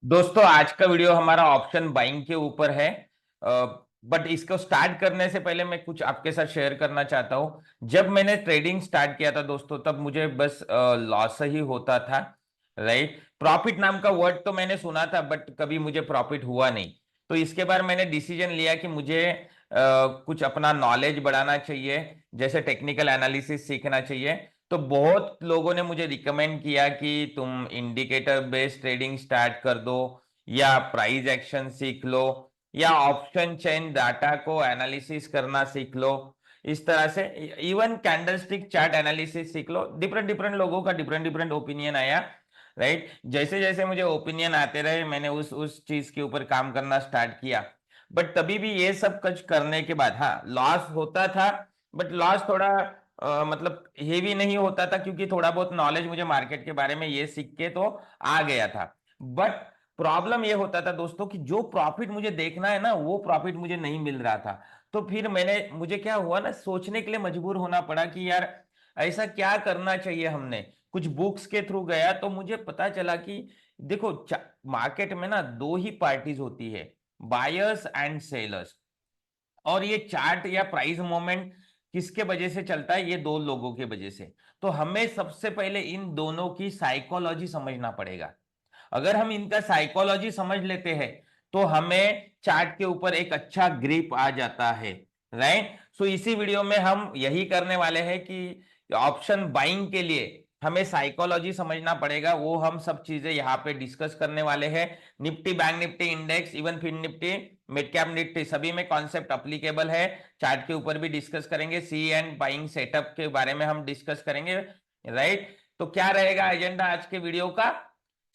दोस्तों आज का वीडियो हमारा ऑप्शन बाइंग के ऊपर है। बट इसको स्टार्ट करने से पहले मैं कुछ आपके साथ शेयर करना चाहता हूं। जब मैंने ट्रेडिंग स्टार्ट किया था दोस्तों, तब मुझे बस लॉस ही होता था। राइट, प्रॉफिट नाम का वर्ड तो मैंने सुना था बट कभी मुझे प्रॉफिट हुआ नहीं। तो इसके बाद मैंने डिसीजन लिया कि मुझे कुछ अपना नॉलेज बढ़ाना चाहिए, जैसे टेक्निकल एनालिसिस सीखना चाहिए। तो बहुत लोगों ने मुझे रिकमेंड किया कि तुम इंडिकेटर बेस्ड ट्रेडिंग स्टार्ट कर दो, या प्राइस एक्शन सीख लो, या ऑप्शन चेन डाटा को एनालिसिस करना सीख लो। इस तरह से इवन कैंडलस्टिक चार्ट एनालिसिस सीख लो। डिफरेंट डिफरेंट लोगों का डिफरेंट डिफरेंट ओपिनियन आया। राइट, जैसे जैसे मुझे ओपिनियन आते रहे मैंने उस चीज के ऊपर काम करना स्टार्ट किया। बट तभी भी ये सब कुछ करने के बाद हाँ लॉस होता था। बट लॉस थोड़ा मतलब हेवी नहीं होता था, क्योंकि थोड़ा बहुत नॉलेज मुझे मार्केट के बारे में ये सीख के तो आ गया था। बट प्रॉब्लम ये होता था दोस्तों कि जो प्रॉफिट मुझे देखना है ना, वो प्रॉफिट मुझे नहीं मिल रहा था। तो फिर मुझे क्या हुआ ना, सोचने के लिए मजबूर होना पड़ा कि यार ऐसा क्या करना चाहिए। हमने कुछ बुक्स के थ्रू गया तो मुझे पता चला कि देखो, मार्केट में ना दो ही पार्टीज होती है, बायर्स एंड सेलर्स। और ये चार्ट या प्राइस मूवमेंट किसके वजह से चलता है? ये दो लोगों के वजह से। तो हमें सबसे पहले इन दोनों की साइकोलॉजी समझना पड़ेगा। अगर हम इनका साइकोलॉजी समझ लेते हैं तो हमें चार्ट के ऊपर एक अच्छा ग्रिप आ जाता है। राइट, सो इसी वीडियो में हम यही करने वाले हैं कि ऑप्शन बाइंग के लिए हमें साइकोलॉजी समझना पड़ेगा। वो हम सब चीजें यहाँ पे डिस्कस करने वाले हैं। Nifty, bank Nifty index, even fin Nifty, mid cap Nifty, सभी में कॉन्सेप्ट अप्लीकेबल है। चार्ट के ऊपर भी डिस्कस करेंगे, सी एंड बाइंग सेटअप के बारे में हम डिस्कस करेंगे। राइट, तो क्या रहेगा एजेंडा आज के वीडियो का?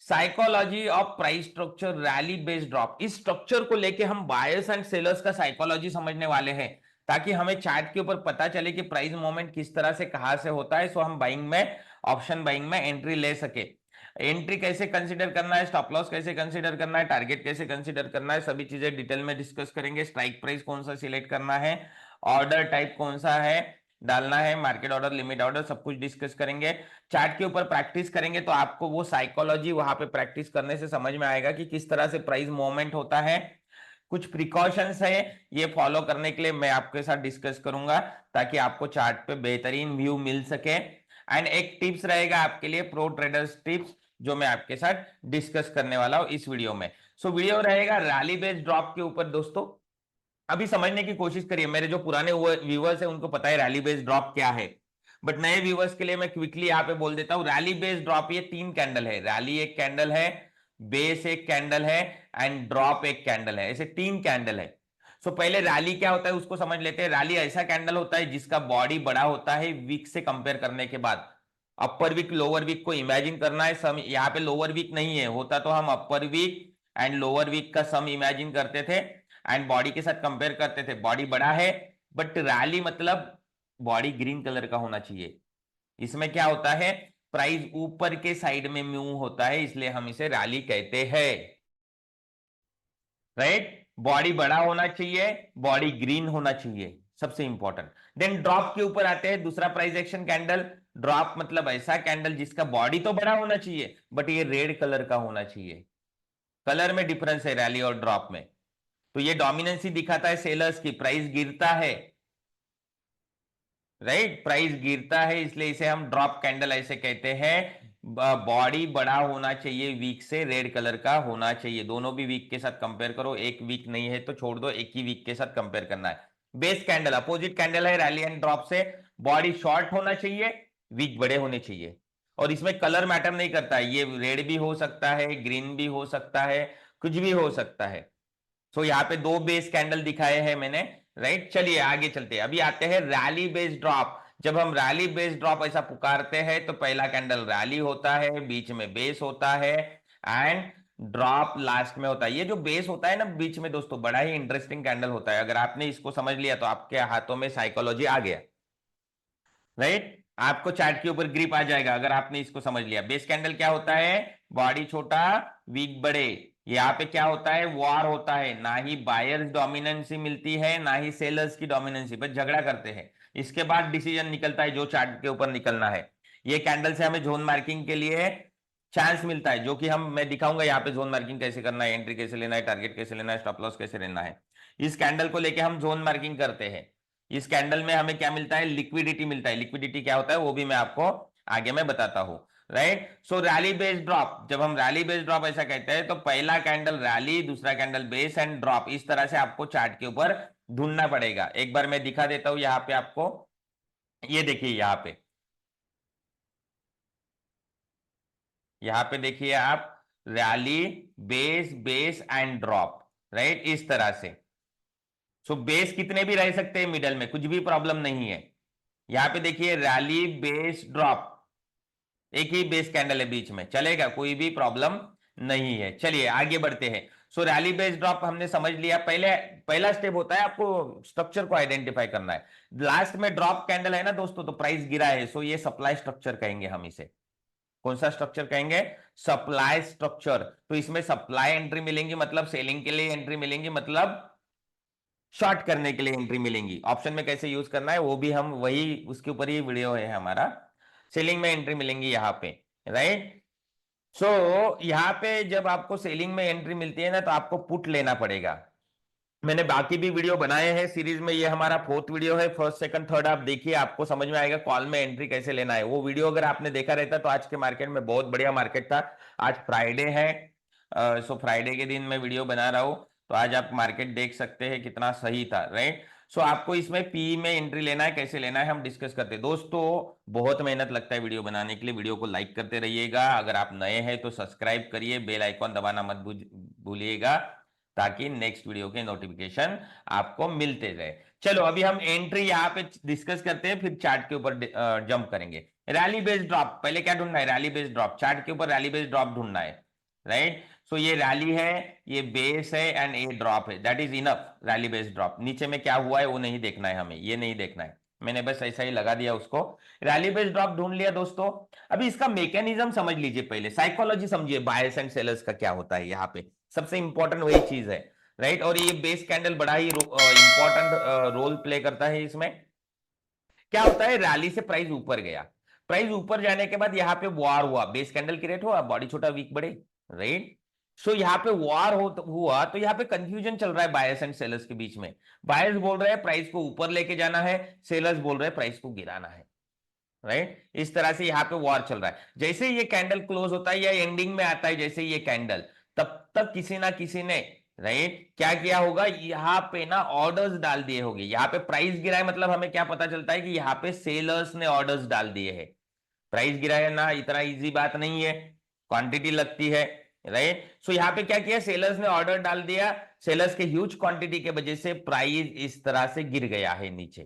Psychology of price structure, rally based drop. इस स्ट्रक्चर को लेके हम बायर्स एंड सेलर्स का साइकोलॉजी समझने वाले हैं, ताकि हमें चार्ट के ऊपर पता चले कि प्राइस मूवमेंट किस तरह से कहां से होता है, सो हम बाइंग में, ऑप्शन बाइंग में एंट्री ले सके। एंट्री कैसे कंसीडर करना है, स्टॉप लॉस कैसे कंसीडर करना है, टारगेट कैसे कंसीडर करना है, सभी चीजें डिटेल में डिस्कस करेंगे। स्ट्राइक प्राइस कौन सा सिलेक्ट करना है, ऑर्डर टाइप कौन सा है डालना है, मार्केट ऑर्डर, लिमिट ऑर्डर, सब कुछ डिस्कस करेंगे। चार्ट के ऊपर प्रैक्टिस करेंगे तो आपको वो साइकोलॉजी वहां पे प्रैक्टिस करने से समझ में आएगा कि किस तरह से प्राइस मूवमेंट होता है। कुछ प्रिकॉशंस है, ये फॉलो करने के लिए मैं आपके साथ डिस्कस करूंगा, ताकि आपको चार्ट पे बेहतरीन व्यू मिल सके। एंड एक टिप्स रहेगा आपके लिए, प्रो ट्रेडर्स टिप्स, जो मैं आपके साथ डिस्कस करने वाला हूं इस वीडियो में। सो वीडियो रहेगा रैली बेस्ड ड्रॉप के ऊपर दोस्तों। अभी समझने की कोशिश करिए, मेरे जो पुराने व्यूवर्स है उनको पता है रैली बेस्ड ड्रॉप क्या है। बट नए व्यूवर्स के लिए मैं क्विकली यहाँ पे बोल देता हूँ, रैली बेस्ड ड्रॉप ये तीन कैंडल है। रैली एक कैंडल है, बेस एक कैंडल है, एंड ड्रॉप एक कैंडल है। ऐसे तीन कैंडल है। सो पहले रैली क्या होता है उसको समझ लेते हैं। रैली ऐसा कैंडल होता है जिसका बॉडी बड़ा होता है वीक से कंपेयर करने के बाद। अपर वीक लोअर वीक को इमेजिन करना है। सम यहाँ पे लोअर वीक नहीं है, होता तो हम अपर वीक एंड लोअर वीक का सम इमेजिन करते थे एंड बॉडी के साथ कंपेयर करते थे। बॉडी बड़ा है, बट रैली मतलब बॉडी ग्रीन कलर का होना चाहिए। इसमें क्या होता है, प्राइस ऊपर के साइड में मूव होता है, इसलिए हम इसे रैली कहते हैं। राइट, बॉडी बड़ा होना चाहिए, बॉडी ग्रीन होना चाहिए, सबसे इंपॉर्टेंट। देन ड्रॉप के ऊपर आते हैं, दूसरा प्राइस एक्शन कैंडल। ड्रॉप मतलब ऐसा कैंडल जिसका बॉडी तो बड़ा होना चाहिए बट ये रेड कलर का होना चाहिए। कलर में डिफरेंस है रैली और ड्रॉप में। तो ये डोमिनेंसी दिखाता है सेलर्स की, प्राइस गिरता है। राइट, प्राइस गिरता है इसलिए इसे हम ड्रॉप कैंडल ऐसे कहते हैं। बॉडी बड़ा होना चाहिए, वीक से रेड कलर का होना चाहिए। दोनों भी वीक के साथ कंपेयर करो, एक वीक नहीं है तो छोड़ दो, एक ही वीक के साथ कंपेयर करना है। बेस कैंडल अपोजिट कैंडल है रैली एंड ड्रॉप से। बॉडी शॉर्ट होना चाहिए, वीक बड़े होने चाहिए। और इसमें कलर मैटर नहीं करता है, ये रेड भी हो सकता है, ग्रीन भी हो सकता है, कुछ भी हो सकता है। सो यहाँ पे दो बेस कैंडल दिखाए हैं मैंने। राइट, चलिए आगे चलते हैं। अभी आते हैं रैली बेस्ड ड्रॉप। जब हम रैली बेस्ड ड्रॉप ऐसा पुकारते हैं तो पहला कैंडल रैली होता है, बीच में बेस होता है, एंड ड्रॉप लास्ट में होता है। ये जो बेस होता है ना बीच में दोस्तों, बड़ा ही इंटरेस्टिंग कैंडल होता है। अगर आपने इसको समझ लिया तो आपके हाथों में साइकोलॉजी आ गया। राइट, आपको चार्ट के ऊपर ग्रिप आ जाएगा अगर आपने इसको समझ लिया। बेस कैंडल क्या होता है, बॉडी छोटा, वीक बड़े। यहाँ पे क्या होता है, वॉर होता है। ना ही बायर्स डोमिनेंसी मिलती है ना ही सेलर्स की डोमिनेंसी, बस झगड़ा करते हैं। इसके बाद डिसीजन निकलता है जो चार्ट के ऊपर निकलना है। ये कैंडल से हमें जोन मार्किंग के लिए चांस मिलता है, जो कि मैं दिखाऊंगा यहाँ पे जोन मार्किंग कैसे करना है, एंट्री कैसे लेना है, टारगेट कैसे लेना है, स्टॉप लॉस कैसे लेना है। इस कैंडल को लेके हम जोन मार्किंग करते हैं। इस कैंडल में हमें क्या मिलता है, लिक्विडिटी मिलता है। लिक्विडिटी क्या होता है वो भी मैं आपको आगे मैं बताता हूं। राइट, सो रैली बेस्ड ड्रॉप, जब हम रैली बेस्ड ड्रॉप ऐसा कहते हैं तो पहला कैंडल रैली, दूसरा कैंडल बेस एंड ड्रॉप, इस तरह से आपको चार्ट के ऊपर ढूंढना पड़ेगा। एक बार मैं दिखा देता हूं यहाँ पे आपको, ये देखिए यहाँ पे, यहां पे देखिए आप, rally, base, base and drop, right, इस तरह से। सो बेस कितने भी रह सकते हैं मिडल में, कुछ भी प्रॉब्लम नहीं है। यहां पे देखिए रैली, बेस, ड्रॉप, एक ही बेस कैंडल है बीच में, चलेगा, कोई भी प्रॉब्लम नहीं है। चलिए आगे बढ़ते हैं। सो रैली बेस ड्रॉप हमने समझ लिया। पहले पहला स्टेप होता है आपको स्ट्रक्चर को आइडेंटिफाई करना है। लास्ट में ड्रॉप कैंडल है ना दोस्तों, तो प्राइस गिरा है, सो ये सप्लाई स्ट्रक्चर कहेंगे हम इसे। कौन सा स्ट्रक्चर कहेंगे, सप्लाई स्ट्रक्चर। तो इसमें सप्लाई एंट्री मिलेंगी, मतलब सेलिंग के लिए एंट्री मिलेंगी, मतलब शॉर्ट करने के लिए एंट्री मिलेंगी। ऑप्शन में कैसे यूज करना है वो भी हम वही, उसके ऊपर ही वीडियो है हमारा। सेलिंग में एंट्री मिलेंगी यहाँ पे, राइट। सो यहाँ पे जब आपको सेलिंग में एंट्री मिलती है ना, तो आपको पुट लेना पड़ेगा। मैंने बाकी भी वीडियो बनाए हैं सीरीज में, ये हमारा फोर्थ वीडियो है। फर्स्ट सेकंड थर्ड आप देखिए, आपको समझ में आएगा कॉल में एंट्री कैसे लेना है। वो वीडियो अगर आपने देखा रहता तो आज के मार्केट में बहुत बढ़िया मार्केट था। आज फ्राइडे है, सो फ्राइडे के दिन मैं वीडियो बना रहा हूं, तो आज आप मार्केट देख सकते हैं कितना सही था, राइट। सो आपको इसमें पी में एंट्री लेना है, कैसे लेना है हम डिस्कस करते हैं दोस्तों। बहुत मेहनत लगता है वीडियो बनाने के लिए, वीडियो को लाइक करते रहिएगा। अगर आप नए हैं तो सब्सक्राइब करिए, बेल आइकॉन दबाना मत भूलिएगा, ताकि नेक्स्ट वीडियो के नोटिफिकेशन आपको मिलते रहे। चलो अभी हम एंट्री यहाँ पे डिस्कस करते हैं, फिर चार्ट के ऊपर जंप करेंगे। रैली बेस्ड ड्रॉप, पहले क्या ढूंढना है, रैली बेस्ड ड्रॉप। चार्ट के ऊपर रैली बेस्ड ड्रॉप ढूंढना है, राइट। सो ये रैली है, ये बेस है एंड ये ड्रॉप है, that is enough. Rally based drop, नीचे में क्या हुआ है वो नहीं देखना है हमें, ये नहीं देखना है, मैंने बस ऐसा ही लगा दिया उसको। रैली बेस्ड ड्रॉप ढूंढ लिया दोस्तों। अभी इसका मैकेनिज्म समझ लीजिए, पहले साइकोलॉजी समझिए, बायर्स एंड सेलर्स का क्या होता है यहाँ पे, सबसे इंपॉर्टेंट वही चीज है, राइट। और ये बेस कैंडल बड़ा ही इंपॉर्टेंट रोल प्ले करता है इसमें। क्या होता है, रैली से प्राइस ऊपर गया, प्राइस ऊपर जाने के बाद यहाँ पे वॉर हुआ, बेस कैंडल क्रिएट हुआ, बॉडी छोटा वीक बड़े, राइट। सो यहाँ पे वॉर हुआ, तो यहाँ पे कंफ्यूजन चल रहा है बायर्स एंड सेलर्स के बीच में। बायर्स बोल रहे हैं प्राइस को ऊपर लेके जाना है, सेलर्स बोल रहे हैं प्राइस को गिराना है, राइट। इस तरह से यहाँ पे वॉर चल रहा है। जैसे ही ये कैंडल क्लोज होता है या एंडिंग में आता है जैसे ही ये कैंडल, तब तक किसी ना किसी ने, राइट, क्या किया होगा, यहाँ पे ना ऑर्डर्स डाल दिए होंगे। यहाँ पे प्राइस गिरा है, मतलब हमें क्या पता चलता है कि यहाँ पे सेलर्स ने ऑर्डर्स डाल दिए हैं। प्राइस गिरा है ना, इतना इजी बात नहीं है, क्वांटिटी लगती है, राइट। सो यहाँ पे क्या किया, सेलर्स ने ऑर्डर डाल दिया, सेलर्स के ह्यूज क्वांटिटी के वजह से प्राइस इस तरह से गिर गया है नीचे,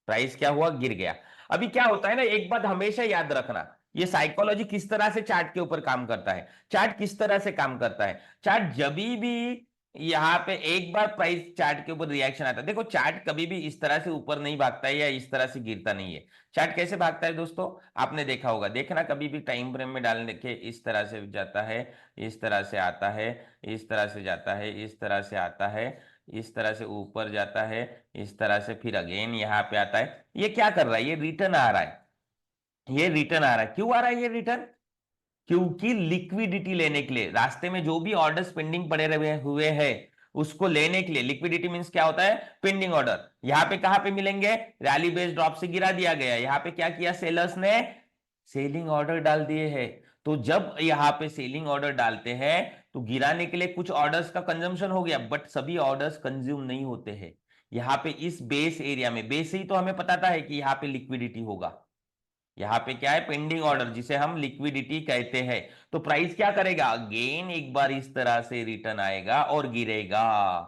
प्राइस क्या हुआ, गिर गया। अभी क्या होता है ना, एक बात हमेशा याद रखना, ये साइकोलॉजी किस तरह से चार्ट के ऊपर काम करता है। चार्ट किस तरह से काम करता है, चार्ट जब भी यहाँ पे एक बार प्राइस चार्ट के ऊपर रिएक्शन आता है, देखो चार्ट कभी भी इस तरह से ऊपर नहीं भागता है या इस तरह से गिरता नहीं है। चार्ट कैसे भागता है दोस्तों, आपने देखा होगा, देखना कभी भी टाइम फ्रेम में डालने के, इस तरह से जाता है, इस तरह से आता है, इस तरह से जाता है, इस तरह से आता है, इस तरह से ऊपर जाता है, इस तरह से फिर अगेन यहाँ पे आता है। ये क्या कर रहा है, ये रिटर्न आ रहा है, ये रिटर्न आ रहा है। क्यों आ रहा है ये रिटर्न, क्योंकि लिक्विडिटी लेने के लिए, रास्ते में जो भी ऑर्डर्स पेंडिंग पड़े रहे हुए हैं उसको लेने के लिए, लिक्विडिटी मींस क्या होता है, पेंडिंग ऑर्डर। यहां पे कहां पे मिलेंगे, रैली बेस्ड ड्रॉप से गिरा दिया गया, यहां पे क्या किया, सेलर्स ने सेलिंग ऑर्डर डाल दिए हैं। तो जब यहां पे सेलिंग ऑर्डर डालते हैं तो गिराने के लिए कुछ ऑर्डर्स का कंजम्पशन हो गया, बट सभी ऑर्डर्स कंज्यूम नहीं होते हैं। यहां पे इस बेस एरिया में, बेस ही तो हमें पता था है कि यहां पे लिक्विडिटी होगा, यहां पे क्या है, पेंडिंग ऑर्डर, जिसे हम लिक्विडिटी कहते हैं। तो प्राइस क्या करेगा, अगेन एक बार इस तरह से रिटर्न आएगा और गिरेगा।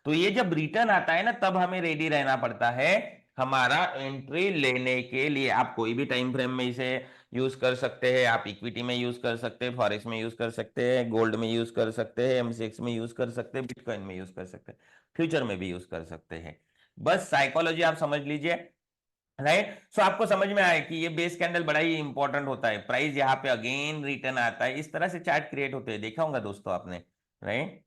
तो ये जब रिटर्न आता है ना, तब हमें रेडी रहना पड़ता है हमारा एंट्री लेने के लिए। आप कोई भी टाइम फ्रेम में इसे यूज कर सकते हैं, आप इक्विटी में यूज कर सकते हैं, फॉरेक्स में यूज कर सकते हैं, गोल्ड में यूज कर सकते हैं, एमसीएक्स में यूज कर सकते हैं, बिटकॉइन में यूज कर सकते हैं, फ्यूचर में भी यूज कर सकते हैं। बस साइकोलॉजी आप समझ लीजिए, राइट। सो आपको समझ में आया कि ये बेस कैंडल बड़ा ही इंपॉर्टेंट होता है, प्राइस यहाँ पे अगेन रिटर्न आता है, इस तरह से चार्ट क्रिएट होते हैं, देखा होगा दोस्तों आपने, राइट।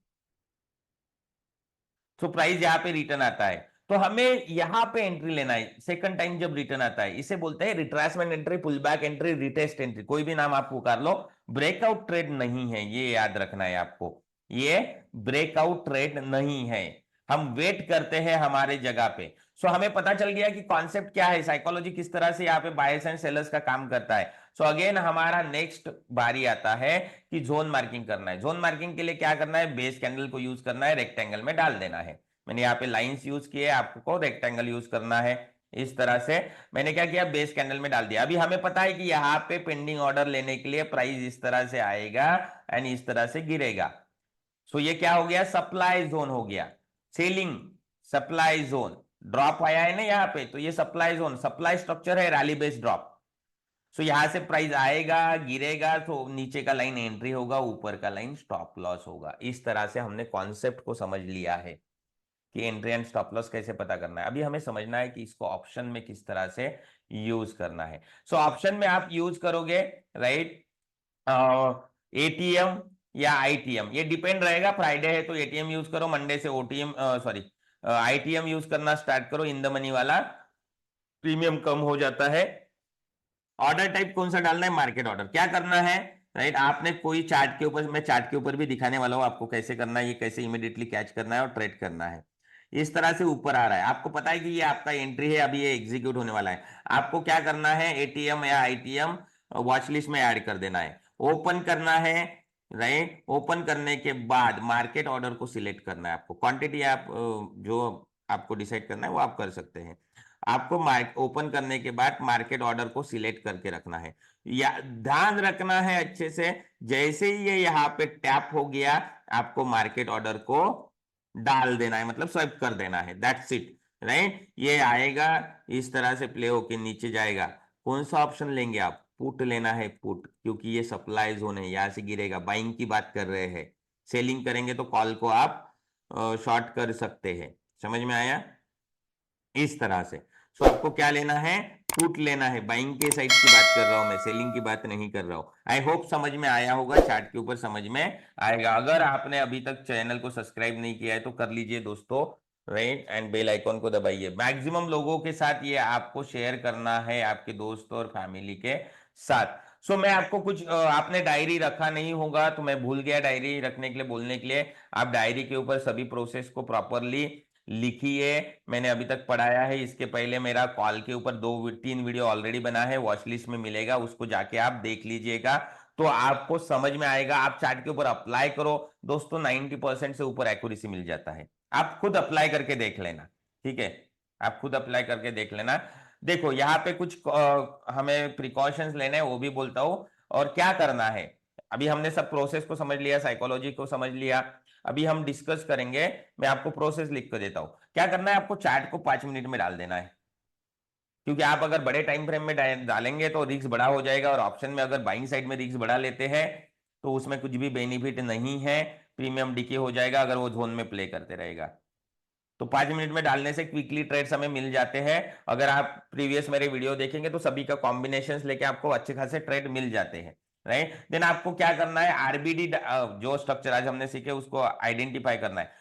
तो प्राइस यहाँ पे रिटर्न आता है, तो हमें यहाँ पे एंट्री लेना है सेकंड टाइम जब रिटर्न आता है, इसे बोलते हैं retracement entry, pull back entry, retest entry, कोई भी नाम आप पुकार लो, ब्रेकआउट ट्रेड नहीं है, ये याद रखना है आपको, ये ब्रेकआउट ट्रेड नहीं है। हम वेट करते हैं हमारे जगह पे। सो हमें पता चल गया कि कॉन्सेप्ट क्या है, साइकोलॉजी किस तरह से यहाँ पे बायर्स एंड सेलर्स का काम करता है। सो अगेन हमारा नेक्स्ट बारी आता है कि जोन मार्किंग करना है। जोन मार्किंग के लिए क्या करना है, बेस कैंडल को यूज करना है, रेक्टेंगल में डाल देना है। मैंने यहाँ पे लाइंस यूज किए, आपको रेक्टेंगल यूज करना है। इस तरह से मैंने क्या किया, बेस कैंडल में डाल दिया। अभी हमें पता है कि यहाँ पे पेंडिंग ऑर्डर लेने के लिए प्राइस इस तरह से आएगा एंड इस तरह से गिरेगा। सो ये क्या हो गया, सप्लाई जोन हो गया, सेलिंग सप्लाई जोन। ड्रॉप आया है ना यहाँ पे, तो ये सप्लाई जोन, सप्लाई स्ट्रक्चर है, रैली बेस्ड ड्रॉप। सो यहां से प्राइस आएगा, गिरेगा, तो नीचे का लाइन एंट्री होगा, ऊपर का लाइन स्टॉप लॉस होगा। इस तरह से हमने कॉन्सेप्ट को समझ लिया है कि एंट्री एंड स्टॉप लॉस कैसे पता करना है। अभी हमें समझना है कि इसको ऑप्शन में किस तरह से यूज करना है। सो ऑप्शन में आप यूज करोगे, राइट, एटीएम या आईटीएम, ये डिपेंड रहेगा। फ्राइडे है तो एटीएम यूज करो, मंडे से ओटीएम सॉरी आईटीएम यूज करना स्टार्ट करो, इन द मनी वाला प्रीमियम कम हो जाता है। ऑर्डर टाइप कौन सा डालना है, मार्केट ऑर्डर। क्या करना है, राइट, आपने कोई चार्ट के ऊपर, मैं चार्ट के ऊपर भी दिखाने वाला हूं आपको कैसे करना है, ये कैसे इमीडिएटली कैच करना है और ट्रेड करना है। इस तरह से ऊपर आ रहा है, आपको पता है कि ये आपका एंट्री है, अभी ये एग्जीक्यूट होने वाला है। आपको क्या करना है, एटीएम या आईटीएम वॉच लिस्ट में ऐड कर देना है, ओपन करना है, राइट। ओपन करने के बाद मार्केट ऑर्डर को सिलेक्ट करना है आपको। क्वांटिटी आप जो आपको डिसाइड करना है वो आप कर सकते हैं। आपको ओपन करने के बाद मार्केट ऑर्डर को सिलेक्ट करके रखना है, या ध्यान रखना है अच्छे से, जैसे ही ये यहाँ पे टैप हो गया आपको मार्केट ऑर्डर को डाल देना है, मतलब स्वाइप कर देना है, दैट्स इट, राइट। ये आएगा इस तरह से प्ले होके नीचे जाएगा। कौन सा ऑप्शन लेंगे आप, पुट लेना है, पुट, क्योंकि ये सप्लाई जोन है, यहां से गिरेगा। बाइंग की बात कर रहे हैं, सेलिंग करेंगे तो कॉल को आप शॉर्ट कर सकते हैं। समझ में आया, इस तरह से। सो आपको क्या लेना है, पुट लेना है। बाइंग के साइड की बात कर रहा हूं मैं, सेलिंग की बात नहीं कर रहा हूं। आई होप समझ में आया होगा, चार्ट के ऊपर समझ में आएगा। अगर आपने अभी तक चैनल को सब्सक्राइब नहीं किया है तो कर लीजिए दोस्तों, राइट, एंड बेल आइकॉन को दबाइए। मैक्सिमम लोगों के साथ ये आपको शेयर करना है, आपके दोस्तों और फैमिली के साथ। सो मैं आपको कुछ आपने डायरी रखा नहीं होगा तो मैं भूल गया डायरी रखने के लिए, बोलने के लिए। आप डायरी के ऊपर सभी प्रोसेस को प्रॉपरली लिखिए। मैंने अभी तक पढ़ाया है, इसके पहले मेरा कॉल के ऊपर 2-3 वीडियो ऑलरेडी बना है, वॉच लिस्ट में मिलेगा, उसको जाके आप देख लीजिएगा तो आपको समझ में आएगा। आप चार्ट के ऊपर अप्लाई करो दोस्तों, 90% से ऊपर एक्यूरेसी मिल जाता है। आप खुद अप्लाई करके देख लेना, ठीक है, आप खुद अप्लाई करके देख लेना। देखो यहाँ पे कुछ हमें प्रिकॉशंस लेने हैं, वो भी बोलता हूं, और क्या करना है। अभी हमने सब प्रोसेस को समझ लिया, साइकोलॉजी को समझ लिया, अभी हम डिस्कस करेंगे। मैं आपको प्रोसेस लिख कर देता हूं। क्या करना है, आपको चार्ट को 5 मिनट में डाल देना है, क्योंकि आप अगर बड़े टाइम फ्रेम में डालेंगे तो रिस्क बड़ा हो जाएगा, और ऑप्शन में अगर बाइंग साइड में रिस्क बढ़ा लेते हैं तो उसमें कुछ भी बेनिफिट नहीं है, प्रीमियम डिके हो जाएगा अगर वो जोन में प्ले करते रहेगा। तो 5 मिनट में डालने से क्विकली ट्रेड्स हमें मिल जाते हैं। अगर आप प्रीवियस मेरे वीडियो देखेंगे तो सभी का कॉम्बिनेशंस लेके आपको अच्छे खासे ट्रेड मिल जाते हैं, राइट। देन आपको क्या करना है, आरबीडी जो स्ट्रक्चर आज हमने सीखे उसको आइडेंटिफाई करना है,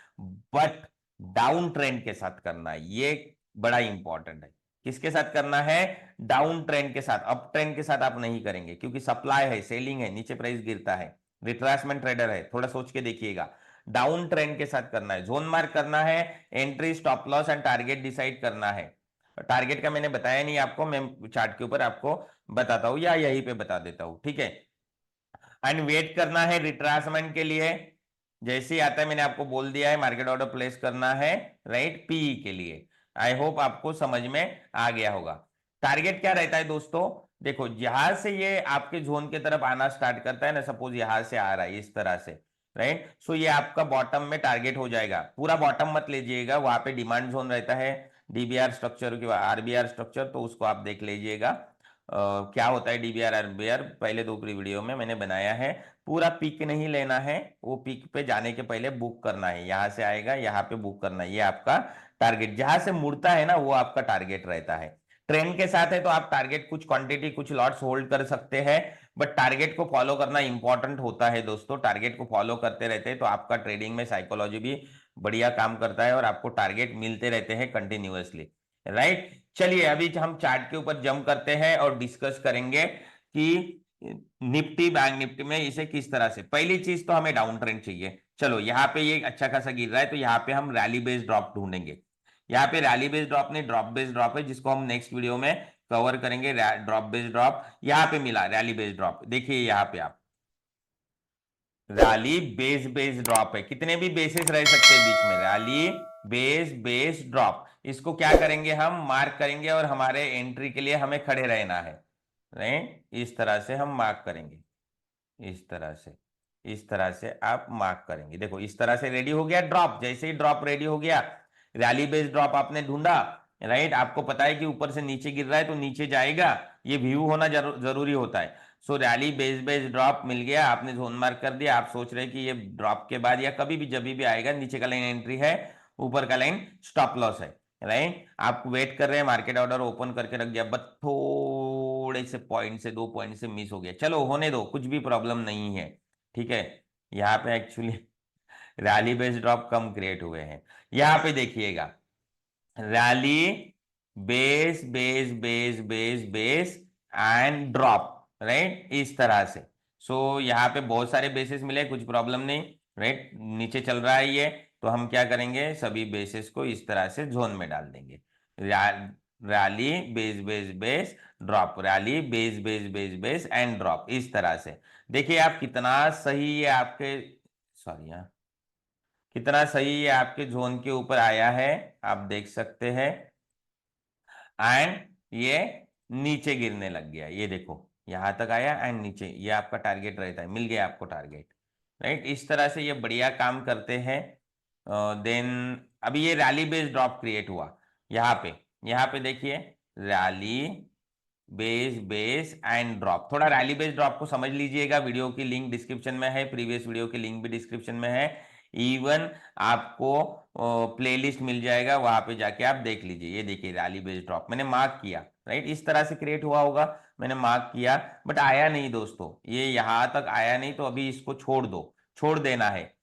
बट डाउन ट्रेंड के साथ करना है, ये बड़ा इंपॉर्टेंट है। किसके साथ करना है, डाउन ट्रेंड के साथ। अप ट्रेंड के साथ आप नहीं करेंगे, क्योंकि सप्लाई है, सेलिंग है, नीचे प्राइस गिरता है, रिट्रेसमेंट ट्रेडर है, थोड़ा सोच के देखिएगा। डाउन ट्रेंड के साथ करना है, जोन मार्क करना है, entry stop loss and target decide करना है। टारगेट का मैंने बताया नहीं आपको, मैं चार्ट के ऊपर आपको बताता हूं या यहीं पे बता देता हूं, ठीक है। एंड वेट करना है रिट्रेसमेंट के लिए, जैसे ही आता है मैंने आपको बोल दिया है, मार्केट ऑर्डर प्लेस करना है, राइट, पीई के लिए। आई होप आपको समझ में आ गया होगा। टारगेट क्या रहता है दोस्तों, देखो यहां से ये आपके जोन की तरफ आना स्टार्ट करता है ना, सपोज यहां से आ रहा है इस तरह से, राइट। सो ये आपका बॉटम में टारगेट हो जाएगा। पूरा बॉटम मत लीजिएगा, वहां पे डिमांड जोन रहता है, डीबीआर स्ट्रक्चर की आरबीआर स्ट्रक्चर, तो उसको आप देख लीजिएगा। क्या होता है डीबीआर आरबीआर, पहले दो वीडियो में मैंने बनाया है। पूरा पिक नहीं लेना है, वो पिक पे जाने के पहले बुक करना है, यहां से आएगा यहाँ पे बुक करना है, ये आपका टारगेट। जहां से मुड़ता है ना वो आपका टारगेट रहता है। ट्रेंड के साथ है तो आप टारगेट कुछ क्वांटिटी कुछ लॉट्स होल्ड कर सकते हैं, बट टारगेट को फॉलो करना इंपॉर्टेंट होता है दोस्तों। टारगेट को फॉलो करते रहते हैं तो आपका ट्रेडिंग में साइकोलॉजी भी बढ़िया काम करता है और आपको टारगेट मिलते रहते हैं कंटिन्यूअसली, राइट। चलिए अभी हम चार्ट के ऊपर जंप करते हैं और डिस्कस करेंगे कि निफ्टी बैंक निफ्टी में इसे किस तरह से, पहली चीज तो हमें डाउन ट्रेंड चाहिए। चलो यहाँ पे ये अच्छा खासा गिर रहा है, तो यहाँ पे हम रैली बेस्ड ड्रॉप ढूंढेंगे। यहाँ पे रैली बेस्ड ड्रॉप नहीं, ड्रॉप बेस्ड ड्रॉप है, जिसको हम नेक्स्ट वीडियो में कवर करेंगे। ड्रॉप बेस्ड ड्रॉप यहाँ पे मिला, रैली बेस्ड ड्रॉप देखिए यहाँ पे आप, रैली बेस बेस ड्रॉप है, कितने भी बेसिस रह सकते हैं बीच में, रैली बेस बेस ड्रॉप। इसको क्या करेंगे, हम मार्क करेंगे और हमारे एंट्री के लिए हमें खड़े रहना है, राइट। इस तरह से हम मार्क करेंगे, इस तरह से, इस तरह से आप मार्क करेंगे। देखो इस तरह से रेडी हो गया ड्रॉप। जैसे ही ड्रॉप रेडी हो गया, रैली बेस्ड ड्रॉप आपने ढूंढा, राइट। आपको पता है कि ऊपर से नीचे गिर रहा है तो नीचे जाएगा, ये व्यू होना जरूरी होता है। सो रैली बेस्ड ड्रॉप मिल गया, आपने जोन मार्क कर दिया। आप सोच रहे हैं कि ये ड्रॉप के बाद या कभी भी जब भी आएगा, नीचे का लाइन एंट्री है, ऊपर का लाइन स्टॉप लॉस है, राइट। आप वेट कर रहे हैं, मार्केट ऑर्डर ओपन करके रख दिया, बट थोड़े से पॉइंट से, 2 पॉइंट से मिस हो गया, चलो होने दो, कुछ भी प्रॉब्लम नहीं है, ठीक है। यहाँ पे एक्चुअली रैली बेस्ड ड्रॉप कम क्रिएट हुए हैं। यहाँ पे देखिएगा, rally base base base base base and drop, right, इस तरह से। सो यहाँ पे बहुत सारे बेसिस मिले, कुछ प्रॉब्लम नहीं, राइट। नीचे चल रहा है ये, तो हम क्या करेंगे, सभी बेसिस को इस तरह से जोन में डाल देंगे। Rally base base base drop, rally base base base base and drop, इस तरह से। देखिए आप कितना सही है आपके, सॉरी, कितना सही ये आपके जोन के ऊपर आया है, आप देख सकते हैं। एंड ये नीचे गिरने लग गया, ये देखो यहां तक आया एंड नीचे, ये आपका टारगेट रहता है, मिल गया आपको टारगेट, राइट। इस तरह से ये बढ़िया काम करते हैं। देन अभी ये रैली बेस्ड ड्रॉप क्रिएट हुआ, यहाँ पे देखिए, rally base base and drop. थोड़ा रैली बेस ड्रॉप को समझ लीजिएगा, वीडियो की लिंक डिस्क्रिप्शन में है, प्रीवियस वीडियो की लिंक भी डिस्क्रिप्शन में है। इवन आपको प्लेलिस्ट मिल जाएगा, वहां पे जाके आप देख लीजिए। ये देखिए रैली बेस ड्रॉप मैंने मार्क किया, राइट, इस तरह से क्रिएट हुआ होगा, मैंने मार्क किया, बट आया नहीं दोस्तों, ये यहां तक आया नहीं, तो अभी इसको छोड़ दो, छोड़ देना है।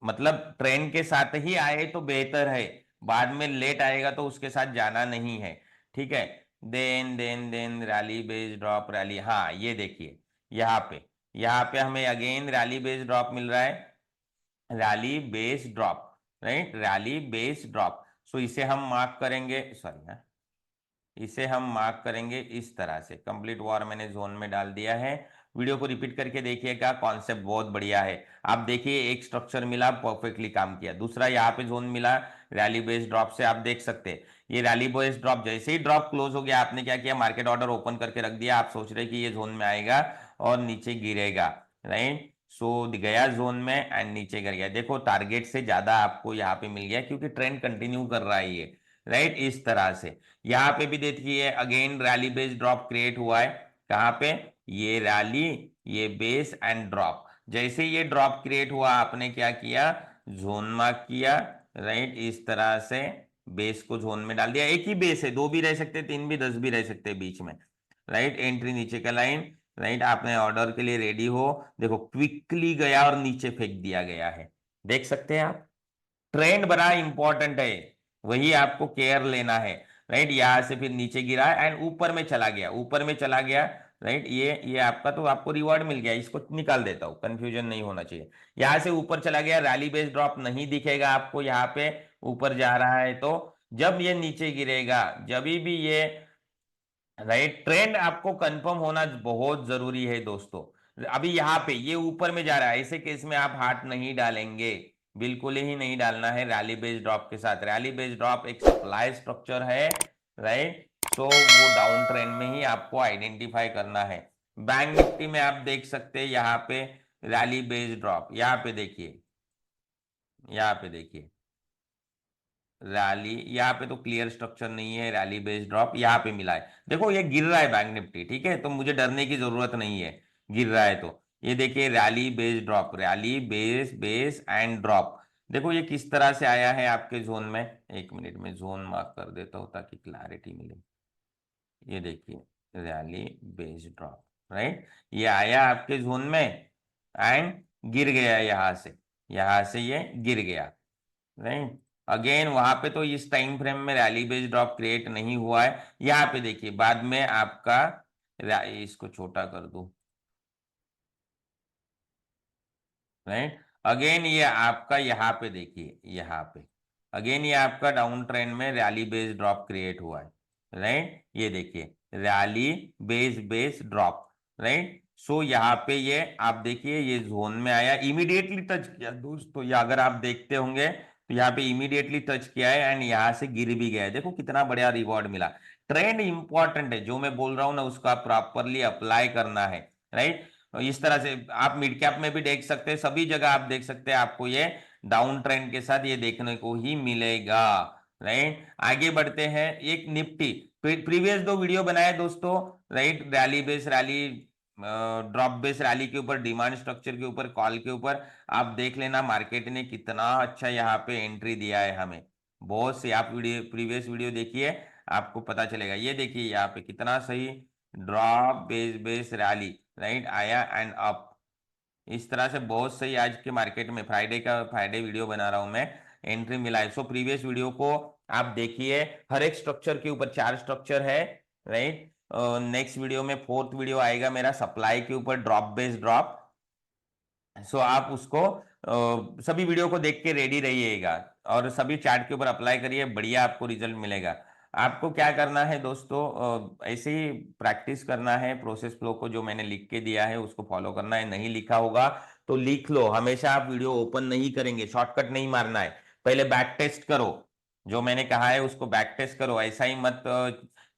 मतलब ट्रेंड के साथ ही आए तो बेहतर है, बाद में लेट आएगा तो उसके साथ जाना नहीं है, ठीक है। Then rally based drop, rally, हाँ ये देखिए यहाँ पे हमें अगेन रैली बेस्ड ड्रॉप मिल रहा है, rally base drop, right, rally base drop. So इसे हम मार्क करेंगे, सॉरी, इसे हम मार्क करेंगे इस तरह से। कंप्लीट वॉर मैंने जोन में डाल दिया है। वीडियो को रिपीट करके देखिएगा, कॉन्सेप्ट बहुत बढ़िया है। आप देखिए एक स्ट्रक्चर मिला, परफेक्टली काम किया। दूसरा यहाँ पे जोन मिला रैली बेस्ड ड्रॉप से, आप देख सकते हैं ये रैली बेस्ड ड्रॉप, जैसे ही ड्रॉप क्लोज हो गया, आपने क्या किया, मार्केट ऑर्डर ओपन करके रख दिया। आप सोच रहे कि ये जोन में आएगा और नीचे गिरेगा, राइट। सो गया जोन में एंड नीचे गिर गया। देखो टारगेट से ज्यादा आपको यहाँ पे मिल गया, क्योंकि ट्रेंड कंटिन्यू कर रहा है ये, राइट, इस तरह से। यहाँ पे भी देखिए again rally base drop create हुआ है, कहाँ पे, ये रैली, ये बेस एंड ड्रॉप। जैसे ये ड्रॉप क्रिएट हुआ, आपने क्या किया, जोन मार्क किया, राइट, इस तरह से बेस को जोन में डाल दिया। एक ही बेस है, दो भी रह सकते, तीन भी, 10 भी रह सकते बीच में, राइट। एंट्री नीचे का लाइन, राइट, आपने ऑर्डर के लिए रेडी हो, देखो क्विकली गया और नीचे फेंक दिया गया है, देख सकते हैं आप। ट्रेंड बड़ा इंपॉर्टेंट है, वही आपको केयर लेना है, राइट। यहां से फिर नीचे गिरा एंड ऊपर में चला गया, ऊपर में चला गया, राइट। ये आपका, तो आपको रिवॉर्ड मिल गया, इसको निकाल देता हूं, कंफ्यूजन नहीं होना चाहिए। यहां से ऊपर चला गया, रैली बेस्ड ड्रॉप नहीं दिखेगा आपको यहाँ पे, ऊपर जा रहा है तो। जब ये नीचे गिरेगा, जब भी ये, राइट, ट्रेंड आपको कंफर्म होना बहुत जरूरी है दोस्तों। अभी यहाँ पे ये ऊपर में जा रहा है, ऐसे केस में आप हाथ नहीं डालेंगे, बिल्कुल ही नहीं डालना है रैली बेस्ड ड्रॉप के साथ। रैली बेस्ड ड्रॉप एक सप्लाई स्ट्रक्चर है, राइट। तो वो डाउन ट्रेंड में ही आपको आइडेंटिफाई करना है। बैंक निफ्टी में आप देख सकते हैं यहाँ पे रैली बेस्ड ड्रॉप, यहाँ पे देखिए रैली, यहाँ पे तो क्लियर स्ट्रक्चर नहीं है, रैली बेस्ड ड्रॉप यहाँ पे मिला है। देखो ये गिर रहा है बैंक निफ्टी, ठीक है, तो मुझे डरने की जरूरत नहीं है, गिर रहा है तो। ये देखिए rally based drop, rally base base and drop. देखो ये किस तरह से आया है आपके जोन में, एक मिनट में जोन मार्क कर देता हूं ताकि क्लैरिटी मिले। ये देखिए रैली बेस्ड ड्रॉप, राइट, ये आया आपके जोन में एंड गिर गया, यहां से ये गिर गया, राइट। अगेन वहां पे तो इस टाइम फ्रेम में रैली बेस्ड ड्रॉप क्रिएट नहीं हुआ है। यहाँ पे देखिए बाद में आपका, इसको छोटा कर दूं, राइट। अगेन ये आपका यहाँ पे देखिए, यहाँ पे अगेन ये आपका डाउन ट्रेंड में रैली बेस ड्रॉप क्रिएट हुआ है। राइट, ये देखिए रैली बेस ड्रॉप। राइट, सो यहाँ पे ये आप देखिए ये जोन में आया, इमीडिएटली टच किया दोस्तों, ये अगर आप देखते होंगे तो यहाँ पे इमीडिएटली टच किया है एंड यहाँ से गिर भी गया है। देखो कितना बढ़िया रिवॉर्ड मिला। ट्रेंड इंपॉर्टेंट है, जो मैं बोल रहा हूँ ना उसका प्रॉपरली अप्लाई करना है। राइट, इस तरह से आप मिड कैप में भी देख सकते हैं, सभी जगह आप देख सकते हैं, आपको ये डाउन ट्रेंड के साथ ये देखने को ही मिलेगा। राइट, आगे बढ़ते हैं। एक निफ्टी प्रीवियस दो वीडियो बनाए दोस्तों, right, rally base rally, drop base rally के ऊपर, डिमांड स्ट्रक्चर के ऊपर, कॉल के ऊपर, आप देख लेना मार्केट ने कितना अच्छा यहाँ पे एंट्री दिया है हमें। बहुत से आप वीडियो प्रीवियस वीडियो देखिए, आपको पता चलेगा। ये देखिए यहाँ पे कितना सही ड्रॉप बेस रैली, राइट, आया एंड अप। इस तरह से बहुत सही आज के मार्केट में फ्राइडे वीडियो बना रहा हूं मैं, एंट्री मिला है। सो प्रीवियस वीडियो को आप देखिए, हर एक स्ट्रक्चर के ऊपर 4 स्ट्रक्चर है। राइट, नेक्स्ट वीडियो में फोर्थ वीडियो आएगा मेरा सप्लाई के ऊपर, ड्रॉप बेस ड्रॉप। सो आप उसको सभी वीडियो को देख के रेडी रहिएगा और सभी चार्ट के ऊपर अप्लाई करिए, बढ़िया आपको रिजल्ट मिलेगा। आपको क्या करना है दोस्तों, ऐसे ही प्रैक्टिस करना है, प्रोसेस फ्लो को जो मैंने लिख के दिया है उसको फॉलो करना है। नहीं लिखा होगा तो लिख लो, हमेशा आप वीडियो ओपन नहीं करेंगे, शॉर्टकट नहीं मारना है, पहले बैक टेस्ट करो, जो मैंने कहा है उसको बैक टेस्ट करो। ऐसा ही मत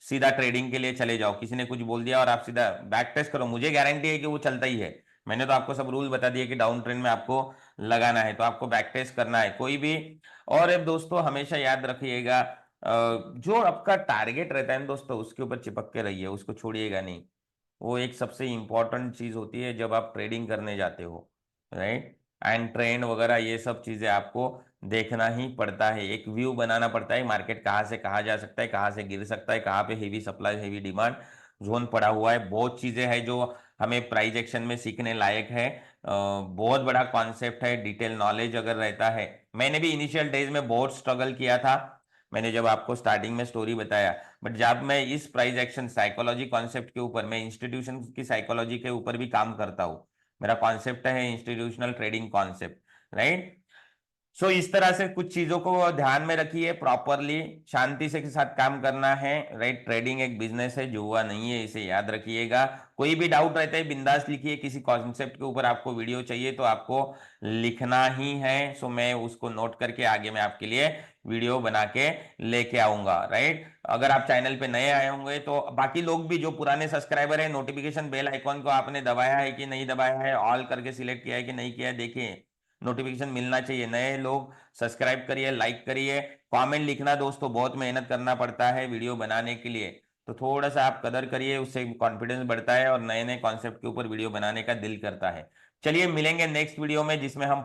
सीधा ट्रेडिंग के लिए चले जाओ, किसी ने कुछ बोल दिया और आप सीधा बैक टेस्ट करो, मुझे गारंटी है कि वो चलता ही है। मैंने तो आपको सब रूल बता दिए कि डाउन ट्रेंड में आपको लगाना है, तो आपको बैक टेस्ट करना है कोई भी। और अब दोस्तों हमेशा याद रखिएगा, जो आपका टारगेट रहता है ना दोस्तों, उसके ऊपर चिपक के रहिए, उसको छोड़िएगा नहीं। वो एक सबसे इंपॉर्टेंट चीज होती है जब आप ट्रेडिंग करने जाते हो। राइट, एंड ट्रेंड वगैरह ये सब चीजें आपको देखना ही पड़ता है, एक व्यू बनाना पड़ता है, मार्केट कहाँ से कहाँ जा सकता है, कहाँ से गिर सकता है, कहाँ पे heavy supply heavy demand zone पड़ा हुआ है। बहुत चीजें हैं जो हमें प्राइस एक्शन में सीखने लायक है। बहुत बड़ा कॉन्सेप्ट है, डिटेल नॉलेज अगर रहता है। मैंने भी इनिशियल डेज में बहुत स्ट्रगल किया था, मैंने जब आपको स्टार्टिंग में स्टोरी बताया, बट जब मैं इस प्राइस एक्शन साइकोलॉजी कॉन्सेप्ट के ऊपर, मैं इंस्टीट्यूशन की साइकोलॉजी के ऊपर भी काम करता हूँ, मेरा कॉन्सेप्ट है इंस्टीट्यूशनल ट्रेडिंग कॉन्सेप्ट। राइट, सो इस तरह से कुछ चीजों को ध्यान में रखिए, प्रॉपरली शांति से के साथ काम करना है। राइट, ट्रेडिंग एक बिजनेस है, जुआ नहीं है, इसे याद रखिएगा। कोई भी डाउट रहता है बिंदास लिखिए, किसी कॉन्सेप्ट के ऊपर आपको वीडियो चाहिए तो आपको लिखना ही है। सो मैं उसको नोट करके आगे मैं आपके लिए वीडियो बना के लेके आऊंगा। राइट, अगर आप चैनल पे नए आए होंगे तो बाकी लोग भी जो पुराने सब्सक्राइबर है, नोटिफिकेशन बेल आइकॉन को आपने दबाया है कि नहीं दबाया है, ऑल करके सिलेक्ट किया है कि नहीं किया है, देखिए नोटिफिकेशन मिलना चाहिए। नए लोग सब्सक्राइब करिए, लाइक करिए, कमेंट लिखना दोस्तों, बहुत मेहनत करना पड़ता है वीडियो बनाने के लिए, तो थोड़ा सा आप कदर करिए, उससे कॉन्फिडेंस बढ़ता है और नए नए कॉन्सेप्ट के ऊपर वीडियो बनाने का दिल करता है। चलिए मिलेंगे नेक्स्ट वीडियो में, जिसमें हम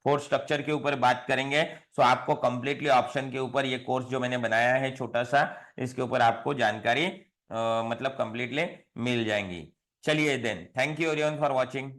फोर्थ स्ट्रक्चर के ऊपर बात करेंगे। सो आपको कंप्लीटली ऑप्शन के ऊपर ये कोर्स जो मैंने बनाया है छोटा सा, इसके ऊपर आपको जानकारी कंप्लीटली मिल जाएंगी। चलिए then, thank you everyone for watching.